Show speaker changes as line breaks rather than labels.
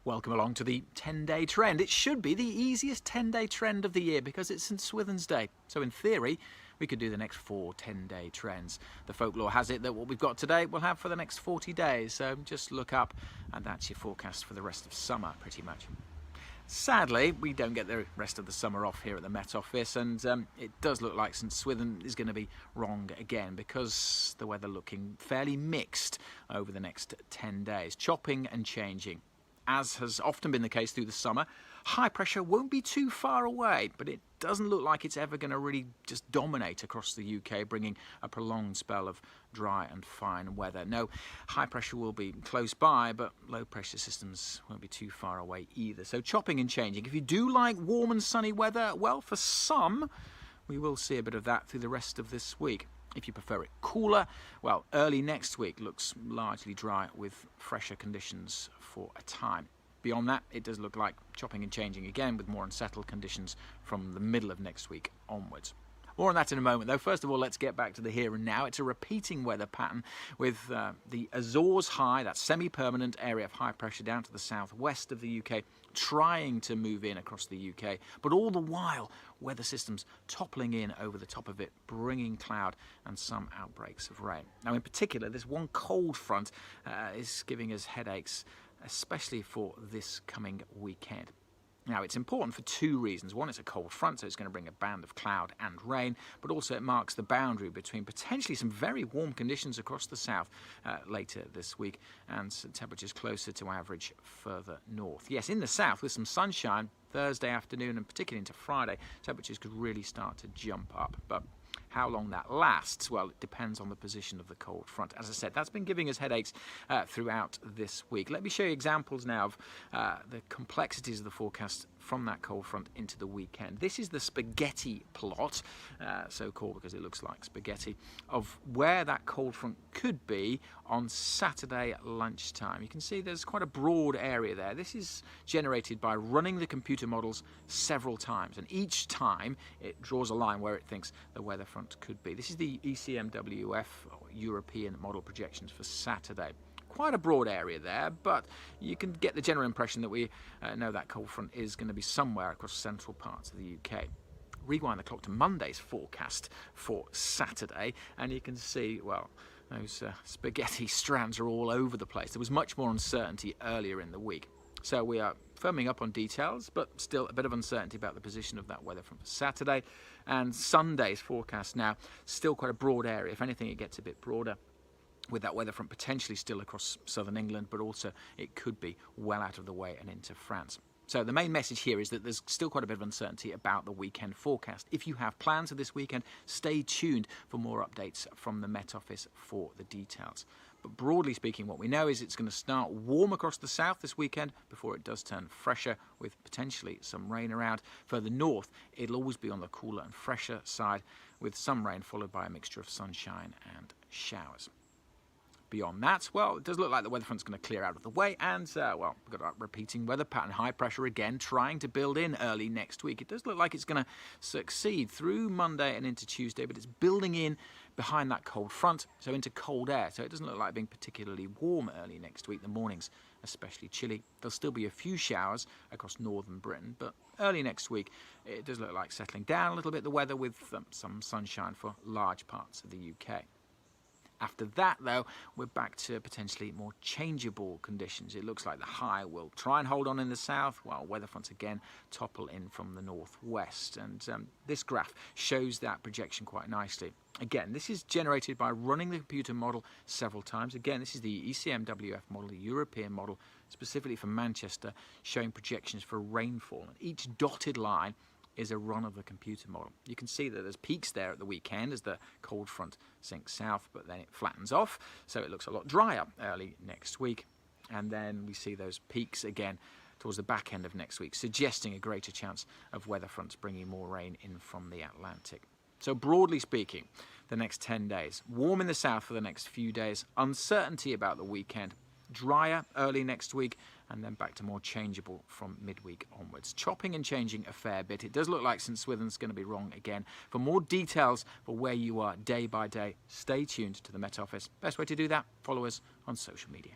Welcome along to the 10-day trend. It should be the easiest 10-day trend of the year because it's St Swithin's Day. So in theory, we could do the next 4 10-day trends. The folklore has it that what we've got today we'll have for the next 40 days. So just look up and that's your forecast for the rest of summer pretty much. Sadly, we don't get the rest of the summer off here at the Met Office, and it does look like St Swithin is going to be wrong again because the weather looking fairly mixed over the next 10 days, chopping and changing. As has often been the case through the summer, high pressure won't be too far away, but it doesn't look like it's ever going to really just dominate across the UK, bringing a prolonged spell of dry and fine weather. No, high pressure will be close by, but low pressure systems won't be too far away either. So chopping and changing. If you do like warm and sunny weather, well, for some, we will see a bit of that through the rest of this week. If you prefer it cooler, well, early next week looks largely dry with fresher conditions for a time. Beyond that, it does look like chopping and changing again with more unsettled conditions from the middle of next week onwards. More on that in a moment though. First of all, let's get back to the here and now. It's a repeating weather pattern with the Azores high, that semi-permanent area of high pressure down to the southwest of the UK, trying to move in across the UK, but all the while weather systems toppling in over the top of it, bringing cloud and some outbreaks of rain. Now in particular, this one cold front is giving us headaches, especially for this coming weekend. Now, it's important for 2 reasons. One, it's a cold front, so it's going to bring a band of cloud and rain, but also it marks the boundary between potentially some very warm conditions across the south later this week and temperatures closer to average further north. Yes, in the south, with some sunshine, Thursday afternoon and particularly into Friday, temperatures could really start to jump up. But how long that lasts, well, it depends on the position of the cold front. As I said, that's been giving us headaches throughout this week. Let me show you examples now of the complexities of the forecast from that cold front into the weekend. This is the spaghetti plot, so called because it looks like spaghetti, of where that cold front could be on Saturday lunchtime. You can see there's quite a broad area there. This is generated by running the computer models several times, and each time it draws a line where it thinks the weather front could be. This is the ECMWF, or European model projections for Saturday. Quite a broad area there, but you can get the general impression that we know that cold front is going to be somewhere across central parts of the UK. Rewind the clock to Monday's forecast for Saturday, and you can see, well, those spaghetti strands are all over the place. There was much more uncertainty earlier in the week. So we are firming up on details, but still a bit of uncertainty about the position of that weather front for Saturday. And Sunday's forecast now, still quite a broad area. If anything, it gets a bit broader, with that weather front potentially still across southern England, but also it could be well out of the way and into France. So the main message here is that there's still quite a bit of uncertainty about the weekend forecast. If you have plans for this weekend, stay tuned for more updates from the Met Office for the details. But broadly speaking, what we know is it's going to start warm across the south this weekend before it does turn fresher with potentially some rain around. Further north, it'll always be on the cooler and fresher side with some rain followed by a mixture of sunshine and showers. Beyond that, well, it does look like the weather front's going to clear out of the way, and, well, we've got a repeating weather pattern, high pressure again, trying to build in early next week. It does look like it's going to succeed through Monday and into Tuesday, but it's building in behind that cold front, so into cold air, so it doesn't look like being particularly warm early next week. The mornings especially chilly. There'll still be a few showers across northern Britain, but early next week it does look like settling down a little bit, the weather, with some sunshine for large parts of the UK. After that, though, we're back to potentially more changeable conditions. It looks like the high will try and hold on in the south, while weather fronts again topple in from the northwest. And this graph shows that projection quite nicely. Again, this is generated by running the computer model several times. Again, this is the ECMWF model, the European model, specifically for Manchester, showing projections for rainfall. And each dotted line is a run of the computer model. You can see that there's peaks there at the weekend as the cold front sinks south, but then it flattens off, so it looks a lot drier early next week. And then we see those peaks again towards the back end of next week, suggesting a greater chance of weather fronts bringing more rain in from the Atlantic. So broadly speaking, the next 10 days, warm in the south for the next few days, uncertainty about the weekend, drier early next week, and then back to more changeable from midweek onwards. Chopping and changing a fair bit. It does look like St Swithin's going to be wrong again. For more details for where you are day by day, stay tuned to the Met Office. Best way to do that, follow us on social media.